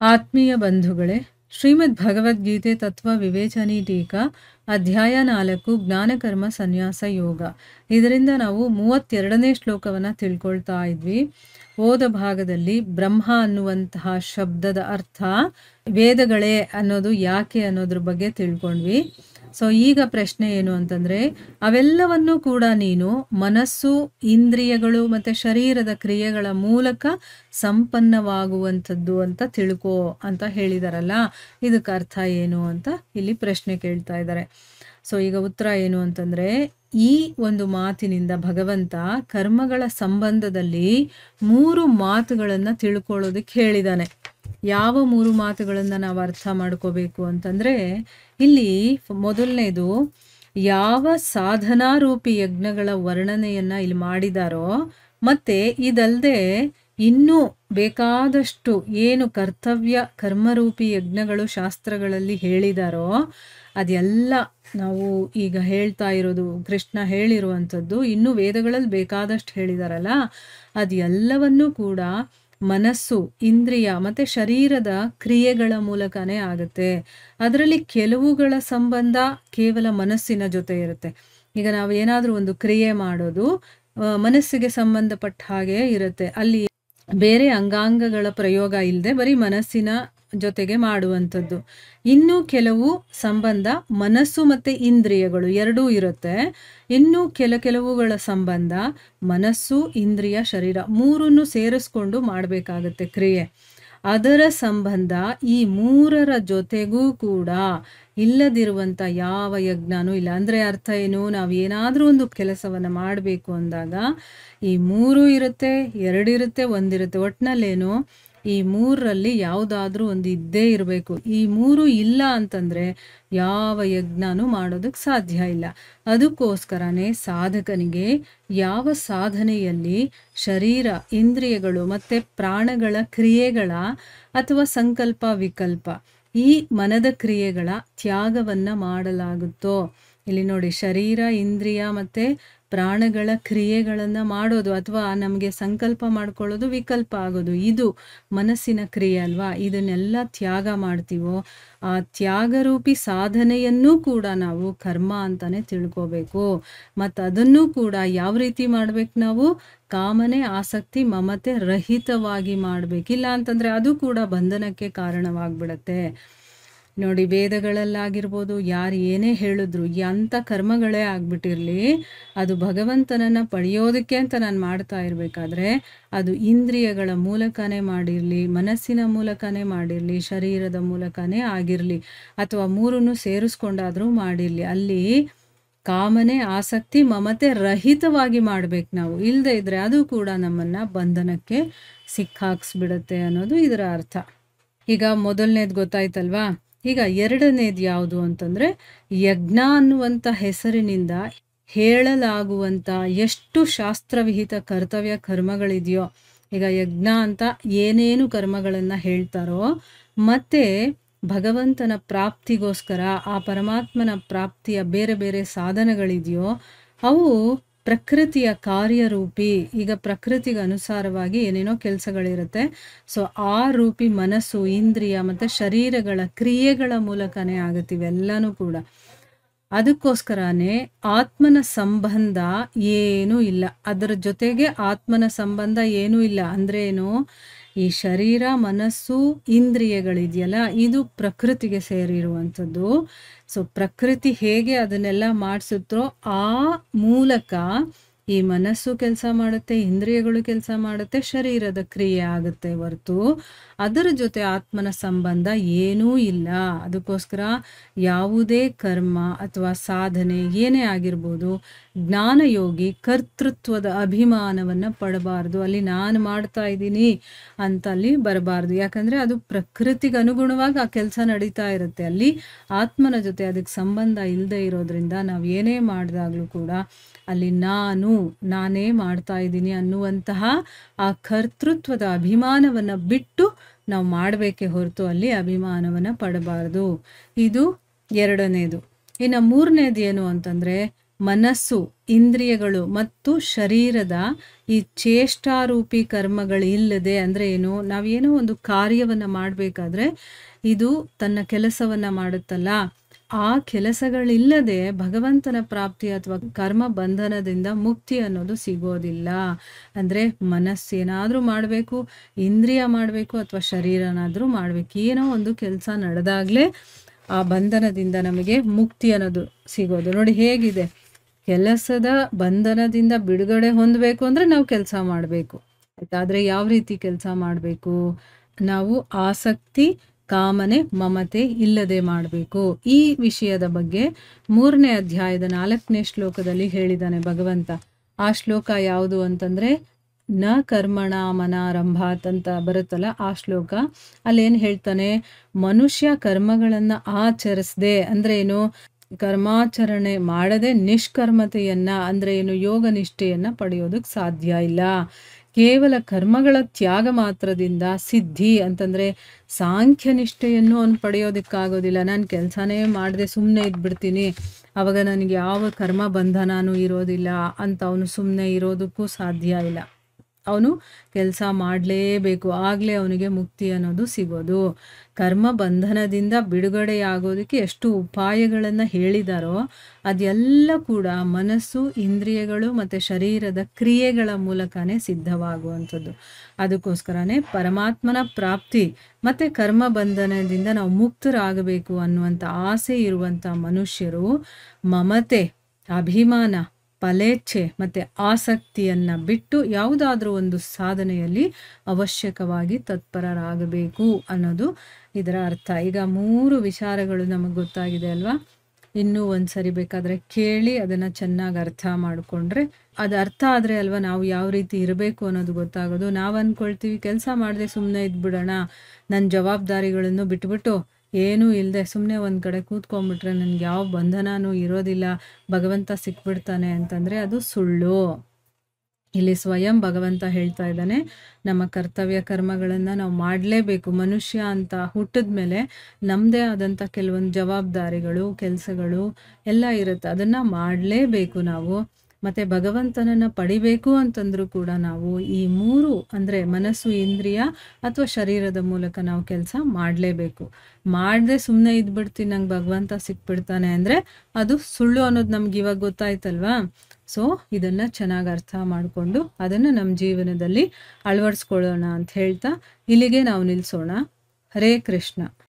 ಆತ್ಮೀಯ ಬಂಧುಗಳೇ, ಶ್ರೀಮದ್ ಭಗವದ್ಗೀತೆ ತತ್ವ ವಿವೇಚನಿ ಟೀಕಾ ಅಧ್ಯಾಯ 4 ಜ್ಞಾನಕರ್ಮ ಸನ್ಯಾಸ ಯೋಗ. ಇದರಿಂದ ನಾವು 32ನೇ ಶ್ಲೋಕವನ್ನು ತಿಳ್ಕೊಳ್ತಾ ಇದ್ವಿ. ಓದ ಭಾಗದಲ್ಲಿ ಬ್ರಹ್ಮ ಅನ್ನುವಂತಹ ಶಬ್ದದ ಅರ್ಥ, ವೇದಗಳೇ ಅನ್ನೋದು ಯಾಕೆ ಅನ್ನೋದ್ರ ಬಗ್ಗೆ ತಿಳ್ಕೊಂಡ್ವಿ. ಸೊ ಈಗ ಪ್ರಶ್ನೆ ಏನು ಅಂತಂದ್ರೆ, ಅವೆಲ್ಲವನ್ನೂ ಕೂಡ ನೀನು ಮನಸ್ಸು, ಇಂದ್ರಿಯಗಳು ಮತ್ತೆ ಶರೀರದ ಕ್ರಿಯೆಗಳ ಮೂಲಕ ಸಂಪನ್ನವಾಗುವಂಥದ್ದು ಅಂತ ತಿಳ್ಕೋ ಅಂತ ಹೇಳಿದಾರಲ್ಲ, ಇದಕ್ಕೆ ಅರ್ಥ ಏನು ಅಂತ ಇಲ್ಲಿ ಪ್ರಶ್ನೆ ಕೇಳ್ತಾ ಇದ್ದಾರೆ. ಸೊ ಈಗ ಉತ್ತರ ಏನು ಅಂತಂದ್ರೆ, ಈ ಒಂದು ಮಾತಿನಿಂದ ಭಗವಂತ ಕರ್ಮಗಳ ಸಂಬಂಧದಲ್ಲಿ 3 ಮಾತುಗಳನ್ನು ತಿಳ್ಕೊಳ್ಳೋದಕ್ಕೆ ಹೇಳಿದಾನೆ. ಯಾವ 3 ಮಾತುಗಳನ್ನು ನಾವು ಅರ್ಥ ಮಾಡ್ಕೋಬೇಕು ಅಂತಂದ್ರೆ, ಇಲ್ಲಿ ಮೊದಲನೇದು, ಯಾವ ಸಾಧನಾರೂಪಿ ಯಜ್ಞಗಳ ವರ್ಣನೆಯನ್ನ ಇಲ್ಲಿ ಮಾಡಿದಾರೋ, ಮತ್ತೆ ಇದಲ್ಲದೆ ಇನ್ನೂ ಬೇಕಾದಷ್ಟು ಏನು ಕರ್ತವ್ಯ ಕರ್ಮರೂಪಿ ಯಜ್ಞಗಳು ಶಾಸ್ತ್ರಗಳಲ್ಲಿ ಹೇಳಿದಾರೋ ಅದೆಲ್ಲ ನಾವು ಈಗ ಹೇಳ್ತಾ ಇರೋದು, ಕೃಷ್ಣ ಹೇಳಿರುವಂಥದ್ದು. ಇನ್ನು ವೇದಗಳಲ್ಲಿ ಬೇಕಾದಷ್ಟು ಹೇಳಿದಾರಲ್ಲ, ಅದೆಲ್ಲವನ್ನೂ ಕೂಡ ಮನಸ್ಸು, ಇಂದ್ರಿಯ ಮತ್ತೆ ಶರೀರದ ಕ್ರಿಯೆಗಳ ಮೂಲಕನೇ ಆಗುತ್ತೆ. ಅದರಲ್ಲಿ ಕೆಲವುಗಳ ಸಂಬಂಧ ಕೇವಲ ಮನಸ್ಸಿನ ಜೊತೆ ಇರುತ್ತೆ. ಈಗ ನಾವು ಏನಾದರೂ ಒಂದು ಕ್ರಿಯೆ ಮಾಡೋದು ಮನಸ್ಸಿಗೆ ಸಂಬಂಧಪಟ್ಟ ಹಾಗೆ ಇರುತ್ತೆ. ಅಲ್ಲಿ ಬೇರೆ ಅಂಗಾಂಗಗಳ ಪ್ರಯೋಗ ಇಲ್ಲದೆ ಬರೀ ಮನಸ್ಸಿನ ಜೊತೆಗೆ ಮಾಡುವಂಥದ್ದು. ಇನ್ನು ಕೆಲವು ಸಂಬಂಧ ಮನಸ್ಸು ಮತ್ತೆ ಇಂದ್ರಿಯಗಳು ಎರಡೂ ಇರುತ್ತೆ. ಇನ್ನು ಕೆಲವುಗಳ ಸಂಬಂಧ ಮನಸ್ಸು, ಇಂದ್ರಿಯ, ಶರೀರ 3 ಸೇರಿಸ್ಕೊಂಡು ಮಾಡಬೇಕಾಗತ್ತೆ ಕ್ರಿಯೆ. ಅದರ ಸಂಬಂಧ ಈ 3ರ ಜೊತೆಗೂ ಕೂಡ ಇಲ್ಲದಿರುವಂಥ ಯಾವ ಯಜ್ಞನೂ ಇಲ್ಲ. ಅಂದರೆ ಅರ್ಥ ಏನು, ನಾವು ಏನಾದರೂ ಒಂದು ಕೆಲಸವನ್ನು ಮಾಡಬೇಕು ಅಂದಾಗ ಈ 3 ಇರುತ್ತೆ, 2 ಇರುತ್ತೆ, 1 ಇರುತ್ತೆ. ಒಟ್ಟಿನಲ್ಲೇನು, ಈ 3ರಲ್ಲಿ ಯಾವುದಾದ್ರೂ ಒಂದು ಇದ್ದೇ ಇರಬೇಕು. ಈ 3 ಇಲ್ಲ ಅಂತಂದರೆ ಯಾವ ಯಜ್ಞನೂ ಮಾಡೋದಕ್ಕೆ ಸಾಧ್ಯ ಇಲ್ಲ. ಅದಕ್ಕೋಸ್ಕರನೇ ಸಾಧಕನಿಗೆ ಯಾವ ಸಾಧನೆಯಲ್ಲಿ ಶರೀರ, ಇಂದ್ರಿಯಗಳು ಮತ್ತು ಪ್ರಾಣಗಳ ಕ್ರಿಯೆಗಳ ಅಥವಾ ಸಂಕಲ್ಪ ವಿಕಲ್ಪ, ಈ ಮನದ ಕ್ರಿಯೆಗಳ ತ್ಯಾಗವನ್ನು ಮಾಡಲಾಗುತ್ತೋ, ಇಲ್ಲಿ ನೋಡಿ, ಶರೀರ, ಇಂದ್ರಿಯ ಮತ್ತು ಪ್ರಾಣಗಳ ಕ್ರಿಯೆಗಳನ್ನು ಮಾಡೋದು ಅಥವಾ ನಮಗೆ ಸಂಕಲ್ಪ ಮಾಡ್ಕೊಳ್ಳೋದು, ವಿಕಲ್ಪ ಆಗೋದು, ಇದು ಮನಸ್ಸಿನ ಕ್ರಿಯೆ ಅಲ್ವಾ. ಇದನ್ನೆಲ್ಲ ತ್ಯಾಗ ಮಾಡ್ತೀವೋ ಆ ತ್ಯಾಗರೂಪಿ ಸಾಧನೆಯನ್ನೂ ಕೂಡ ನಾವು ಕರ್ಮ ಅಂತಾನೆ ತಿಳ್ಕೋಬೇಕು. ಮತ್ತು ಅದನ್ನೂ ಕೂಡ ಯಾವ ರೀತಿ ಮಾಡ್ಬೇಕು, ನಾವು ಕಾಮನೆ, ಆಸಕ್ತಿ, ಮಮತೆ ರಹಿತವಾಗಿ ಮಾಡಬೇಕಿಲ್ಲ ಅಂತಂದರೆ ಅದು ಕೂಡ ಬಂಧನಕ್ಕೆ ಕಾರಣವಾಗ್ಬಿಡತ್ತೆ. ನೋಡಿ, ವೇದಗಳಲ್ಲಾಗಿರ್ಬೋದು, ಯಾರು ಏನೇ ಹೇಳಿದ್ರು, ಎಂಥ ಕರ್ಮಗಳೇ ಆಗ್ಬಿಟ್ಟಿರಲಿ, ಅದು ಭಗವಂತನನ್ನು ಪಡೆಯೋದಕ್ಕೆ ಅಂತ ನಾನು ಮಾಡ್ತಾ ಇರಬೇಕಾದ್ರೆ ಅದು ಇಂದ್ರಿಯಗಳ ಮೂಲಕನೇ ಮಾಡಿರಲಿ, ಮನಸ್ಸಿನ ಮೂಲಕನೇ ಮಾಡಿರಲಿ, ಶರೀರದ ಮೂಲಕನೇ ಆಗಿರಲಿ, ಅಥವಾ 3 ಸೇರಿಸ್ಕೊಂಡಾದರೂ ಮಾಡಿರಲಿ, ಅಲ್ಲಿ ಕಾಮನೆ, ಆಸಕ್ತಿ, ಮಮತೆ ರಹಿತವಾಗಿ ಮಾಡ್ಬೇಕು ನಾವು. ಇಲ್ಲದೆ ಇದ್ರೆ ಅದು ಕೂಡ ನಮ್ಮನ್ನು ಬಂಧನಕ್ಕೆ ಸಿಕ್ಕಾಕ್ಸ್ಬಿಡತ್ತೆ ಅನ್ನೋದು ಇದರ ಅರ್ಥ. ಈಗ ಮೊದಲನೇದು ಗೊತ್ತಾಯ್ತಲ್ವಾ. ಈಗ ಎರಡನೇದು ಯಾವುದು ಅಂತಂದರೆ, ಯಜ್ಞ ಅನ್ನುವಂಥ ಹೆಸರಿನಿಂದ ಹೇಳಲಾಗುವಂಥ ಎಷ್ಟು ಶಾಸ್ತ್ರವಿಹಿತ ಕರ್ತವ್ಯ ಕರ್ಮಗಳಿದೆಯೋ, ಈಗ ಯಜ್ಞ ಅಂತ ಏನೇನು ಕರ್ಮಗಳನ್ನು ಹೇಳ್ತಾರೋ, ಮತ್ತು ಭಗವಂತನ ಪ್ರಾಪ್ತಿಗೋಸ್ಕರ ಆ ಪರಮಾತ್ಮನ ಪ್ರಾಪ್ತಿಯ ಬೇರೆ ಬೇರೆ ಸಾಧನಗಳಿದೆಯೋ ಅವು ಪ್ರಕೃತಿಯ ಕಾರ್ಯರೂಪಿ. ಈಗ ಪ್ರಕೃತಿಗೆ ಅನುಸಾರವಾಗಿ ಏನೇನೋ ಕೆಲಸಗಳಿರುತ್ತೆ. ಸೊ ಆ ರೂಪಿ ಮನಸ್ಸು, ಇಂದ್ರಿಯ ಮತ್ತು ಶರೀರಗಳ ಕ್ರಿಯೆಗಳ ಮೂಲಕನೇ ಆಗುತ್ತೆ ಇವೆಲ್ಲನೂ ಕೂಡ. ಅದಕ್ಕೋಸ್ಕರನೇ ಆತ್ಮನ ಸಂಬಂಧ ಏನೂ ಇಲ್ಲ, ಅದರ ಜೊತೆಗೆ ಆತ್ಮನ ಸಂಬಂಧ ಏನೂ ಇಲ್ಲ. ಅಂದರೆ ಏನು, ಈ ಶರೀರ, ಮನಸ್ಸು, ಇಂದ್ರಿಯಗಳಿದೆಯಲ್ಲ, ಇದು ಪ್ರಕೃತಿಗೆ ಸೇರಿರುವಂಥದ್ದು. ಸೊ ಪ್ರಕೃತಿ ಹೇಗೆ ಅದನ್ನೆಲ್ಲ ಮಾಡಿಸುತ್ತೋ ಆ ಮೂಲಕ ಈ ಮನಸ್ಸು ಕೆಲಸ ಮಾಡುತ್ತೆ, ಇಂದ್ರಿಯಗಳು ಕೆಲಸ ಮಾಡುತ್ತೆ, ಶರೀರದ ಕ್ರಿಯೆ ಆಗುತ್ತೆ ಹೊರತು ಅದರ ಜೊತೆ ಆತ್ಮನ ಸಂಬಂಧ ಏನೂ ಇಲ್ಲ. ಅದಕ್ಕೋಸ್ಕರ ಯಾವುದೇ ಕರ್ಮ ಅಥವಾ ಸಾಧನೆ ಏನೇ ಆಗಿರ್ಬೋದು, ಜ್ಞಾನಯೋಗಿ ಕರ್ತೃತ್ವದ ಅಭಿಮಾನವನ್ನು ಪಡಬಾರ್ದು. ಅಲ್ಲಿ ನಾನು ಮಾಡ್ತಾ ಇದ್ದೀನಿ ಅಂತ ಅಲ್ಲಿ ಬರಬಾರ್ದು. ಯಾಕಂದರೆ ಅದು ಪ್ರಕೃತಿಗೆ ಅನುಗುಣವಾಗಿ ಆ ಕೆಲಸ ನಡೀತಾ ಇರುತ್ತೆ. ಅಲ್ಲಿ ಆತ್ಮನ ಜೊತೆ ಅದಕ್ಕೆ ಸಂಬಂಧ ಇಲ್ಲದೆ ಇರೋದ್ರಿಂದ ನಾವು ಏನೇ ಮಾಡಿದಾಗಲೂ ಕೂಡ ಅಲ್ಲಿ ನಾನೇ ಮಾಡ್ತಾ ಇದ್ದೀನಿ ಅನ್ನುವಂತಹ ಆ ಕರ್ತೃತ್ವದ ಅಭಿಮಾನವನ್ನು ಬಿಟ್ಟು ನಾವು ಮಾಡಬೇಕೇ ಹೊರತು ಅಲ್ಲಿ ಅಭಿಮಾನವನ್ನು ಪಡಬಾರ್ದು. ಇದು ಎರಡನೇದು. ಇನ್ನು 3ನೇದು ಏನು ಅಂತಂದರೆ, ಮನಸ್ಸು, ಇಂದ್ರಿಯಗಳು ಮತ್ತು ಶರೀರದ ಈ ಚೇಷ್ಟಾರೂಪಿ ಕರ್ಮಗಳಿಲ್ಲದೆ, ಅಂದರೆ ಏನು, ನಾವೇನೋ ಒಂದು ಕಾರ್ಯವನ್ನು ಮಾಡಬೇಕಾದ್ರೆ ಇದು ತನ್ನ ಕೆಲಸವನ್ನು ಮಾಡುತ್ತಲ್ಲ, ಆ ಕೆಲಸಗಳಿಲ್ಲದೆ ಭಗವಂತನ ಪ್ರಾಪ್ತಿ ಅಥವಾ ಕರ್ಮ ಬಂಧನದಿಂದ ಮುಕ್ತಿ ಅನ್ನೋದು ಸಿಗೋದಿಲ್ಲ. ಅಂದರೆ ಮನಸ್ಸೇನಾದರೂ ಮಾಡಬೇಕು, ಇಂದ್ರಿಯ ಮಾಡಬೇಕು, ಅಥವಾ ಶರೀರನಾದರೂ ಮಾಡಬೇಕು. ಏನೋ ಒಂದು ಕೆಲಸ ನಡೆದಾಗಲೇ ಆ ಬಂಧನದಿಂದ ನಮಗೆ ಮುಕ್ತಿ ಅನ್ನೋದು ಸಿಗೋದು. ನೋಡಿ ಹೇಗಿದೆ, ಕೆಲಸದ ಬಂಧನದಿಂದ ಬಿಡುಗಡೆ ಹೊಂದಬೇಕು ಅಂದರೆ ನಾವು ಕೆಲಸ ಮಾಡಬೇಕು ಆಯ್ತಾ. ಆದರೆ ಯಾವ ರೀತಿ ಕೆಲಸ ಮಾಡಬೇಕು, ನಾವು ಆಸಕ್ತಿ, ಕಾಮನೆ, ಮಮತೆ ಇಲ್ಲದೆ ಮಾಡಬೇಕು. ಈ ವಿಷಯದ ಬಗ್ಗೆ 3ನೇ ಅಧ್ಯಾಯದ 4ನೇ ಶ್ಲೋಕದಲ್ಲಿ ಹೇಳಿದ್ದಾನೆ ಭಗವಂತ. ಆ ಶ್ಲೋಕ ಯಾವುದು ಅಂತಂದರೆ ನ ಕರ್ಮಣ ಮನಾರಂಭಾತ್ ಅಂತ ಬರುತ್ತಲ್ಲ ಆ ಶ್ಲೋಕ. ಅಲ್ಲೇನು ಹೇಳ್ತಾನೆ, ಮನುಷ್ಯ ಕರ್ಮಗಳನ್ನು ಆಚರಿಸದೆ, ಅಂದರೆ ಏನು, ಕರ್ಮಾಚರಣೆ ಮಾಡದೆ ನಿಷ್ಕರ್ಮತೆಯನ್ನ, ಅಂದರೆ ಏನು, ಯೋಗ ನಿಷ್ಠೆಯನ್ನು ಪಡೆಯೋದಕ್ಕೆ ಸಾಧ್ಯ ಇಲ್ಲ. ಕೇವಲ ಕರ್ಮಗಳ ತ್ಯಾಗ ಮಾತ್ರದಿಂದ ಸಿದ್ಧಿ ಅಂತಂದರೆ ಸಾಂಖ್ಯ ನಿಷ್ಠೆಯನ್ನು ಅವನು ಪಡೆಯೋದಕ್ಕಾಗೋದಿಲ್ಲ. ನಾನು ಕೆಲಸನೇ ಮಾಡದೆ ಸುಮ್ಮನೆ ಇದ್ಬಿಡ್ತೀನಿ, ಆವಾಗ ನನಗೆ ಯಾವ ಕರ್ಮ ಬಂಧನನೂ ಇರೋದಿಲ್ಲ ಅಂತ ಅವನು ಸುಮ್ಮನೆ ಇರೋದಕ್ಕೂ ಸಾಧ್ಯ ಇಲ್ಲ. ಅವನು ಕೆಲಸ ಮಾಡಲೇಬೇಕು, ಆಗಲೇ ಅವನಿಗೆ ಮುಕ್ತಿ ಅನ್ನೋದು ಸಿಗೋದು. ಕರ್ಮ ಬಂಧನದಿಂದ ಬಿಡುಗಡೆಯಾಗೋದಕ್ಕೆ ಎಷ್ಟು ಉಪಾಯಗಳನ್ನು ಹೇಳಿದಾರೋ ಅದೆಲ್ಲ ಕೂಡ ಮನಸ್ಸು, ಇಂದ್ರಿಯಗಳು ಮತ್ತು ಶರೀರದ ಕ್ರಿಯೆಗಳ ಮೂಲಕನೇ ಸಿದ್ಧವಾಗುವಂಥದ್ದು. ಅದಕ್ಕೋಸ್ಕರನೇ ಪರಮಾತ್ಮನ ಪ್ರಾಪ್ತಿ ಮತ್ತು ಕರ್ಮ ಬಂಧನದಿಂದ ನಾವು ಮುಕ್ತರಾಗಬೇಕು ಅನ್ನುವಂಥ ಆಸೆ ಇರುವಂಥ ಮನುಷ್ಯರು ಮಮತೆ, ಅಭಿಮಾನ, ಫಲೇಚ್ಛೆ ಮತ್ತು ಆಸಕ್ತಿಯನ್ನು ಬಿಟ್ಟು ಯಾವುದಾದ್ರೂ ಒಂದು ಸಾಧನೆಯಲ್ಲಿ ಅವಶ್ಯಕವಾಗಿ ತತ್ಪರರಾಗಬೇಕು ಅನ್ನೋದು ಇದರ ಅರ್ಥ. ಈಗ 3 ವಿಚಾರಗಳು ನಮಗೆ ಗೊತ್ತಾಗಿದೆ ಅಲ್ವಾ. ಇನ್ನೂ ಒಂದು ಸರಿ ಬೇಕಾದರೆ ಕೇಳಿ ಅದನ್ನು ಚೆನ್ನಾಗಿ ಅರ್ಥ ಮಾಡಿಕೊಂಡ್ರೆ, ಅದು ಅರ್ಥ ಆದರೆ ಅಲ್ವಾ ನಾವು ಯಾವ ರೀತಿ ಇರಬೇಕು ಅನ್ನೋದು ಗೊತ್ತಾಗೋದು. ನಾವು ಅಂದ್ಕೊಳ್ತೀವಿ ಕೆಲಸ ಮಾಡದೆ ಸುಮ್ಮನೆ ಇದ್ಬಿಡೋಣ, ನನ್ನ ಜವಾಬ್ದಾರಿಗಳನ್ನು ಬಿಟ್ಬಿಟ್ಟು ಏನೂ ಇಲ್ಲದೆ ಸುಮ್ಮನೆ ಒಂದು ಕಡೆ ಕೂತ್ಕೊಂಡ್ಬಿಟ್ರೆ ನನಗೆ ಯಾವ ಬಂಧನನೂ ಇರೋದಿಲ್ಲ, ಭಗವಂತ ಸಿಕ್ಬಿಡ್ತಾನೆ ಅಂತಂದರೆ ಅದು ಸುಳ್ಳು. ಇಲ್ಲಿ ಸ್ವಯಂ ಭಗವಂತ ಹೇಳ್ತಾ ಇದ್ದಾನೆ, ನಮ್ಮ ಕರ್ತವ್ಯ ಕರ್ಮಗಳನ್ನು ನಾವು ಮಾಡಲೇಬೇಕು. ಮನುಷ್ಯ ಅಂತ ಹುಟ್ಟಿದ ಮೇಲೆ ನಮ್ಮದೇ ಆದಂಥ ಕೆಲವೊಂದು ಜವಾಬ್ದಾರಿಗಳು, ಕೆಲಸಗಳು ಎಲ್ಲ ಇರುತ್ತೆ, ಅದನ್ನು ಮಾಡಲೇಬೇಕು ನಾವು. ಮತ್ತು ಭಗವಂತನನ್ನು ಪಡಿಬೇಕು ಅಂತಂದರೂ ಕೂಡ ನಾವು ಈ 3 ಅಂದರೆ ಮನಸ್ಸು, ಇಂದ್ರಿಯ ಅಥವಾ ಶರೀರದ ಮೂಲಕ ನಾವು ಕೆಲಸ ಮಾಡಲೇಬೇಕು. ಮಾಡದೆ ಸುಮ್ಮನೆ ಇದ್ಬಿಡ್ತೀನಿ ನಂಗೆ ಭಗವಂತ ಸಿಕ್ಬಿಡ್ತಾನೆ ಅಂದರೆ ಅದು ಸುಳ್ಳು ಅನ್ನೋದು ನಮ್ಗೆ ಇವಾಗ ಗೊತ್ತಾಯ್ತಲ್ವಾ. ಸೊ ಇದನ್ನು ಚೆನ್ನಾಗಿ ಅರ್ಥ ಮಾಡಿಕೊಂಡು ಅದನ್ನು ನಮ್ಮ ಜೀವನದಲ್ಲಿ ಅಳವಡಿಸ್ಕೊಳ್ಳೋಣ ಅಂತ ಹೇಳ್ತಾ ಇಲ್ಲಿಗೆ ನಾವು ನಿಲ್ಲಿಸೋಣ. ಹರೇ ಕೃಷ್ಣ.